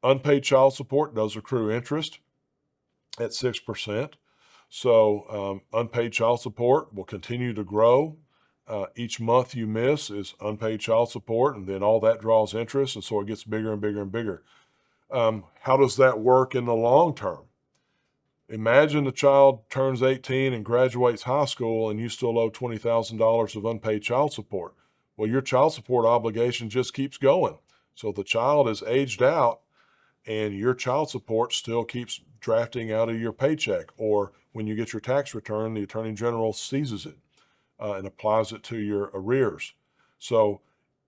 Unpaid child support does accrue interest at 6%. So unpaid child support will continue to grow. Each month you miss is unpaid child support, and then all that draws interest, and so it gets bigger and bigger and bigger. How does that work in the long term? Imagine the child turns 18 and graduates high school, and you still owe $20,000 of unpaid child support. Well, your child support obligation just keeps going. So the child is aged out, and your child support still keeps drafting out of your paycheck. Or when you get your tax return, the Attorney General seizes it and applies it to your arrears. So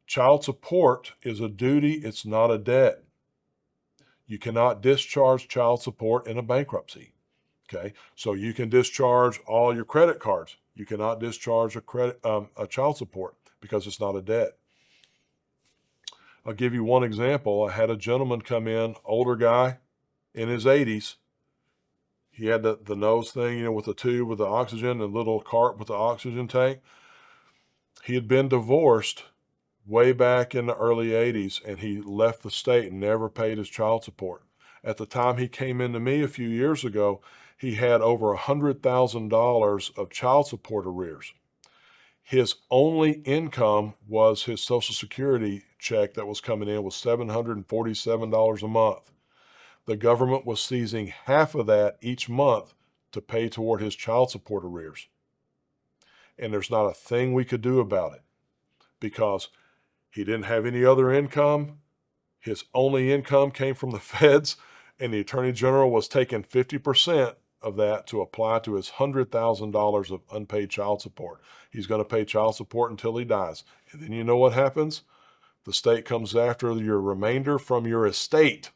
child support is a duty, it's not a debt. You cannot discharge child support in a bankruptcy. Okay, so you can discharge all your credit cards. You cannot discharge a child support because it's not a debt. I'll give you one example. I had a gentleman come in, older guy in his 80s. He had the nose thing, with the tube with the oxygen and little cart with the oxygen tank. He had been divorced way back in the early 80s, and he left the state and never paid his child support. At the time he came into me a few years ago, he had over $100,000 of child support arrears. His only income was his Social Security check that was coming in was $747 a month. The government was seizing half of that each month to pay toward his child support arrears. And there's not a thing we could do about it because he didn't have any other income. His only income came from the feds, and the Attorney General was taking 50% of that to apply to his $100,000 of unpaid child support. He's going to pay child support until he dies. And then you know what happens? The state comes after your remainder from your estate.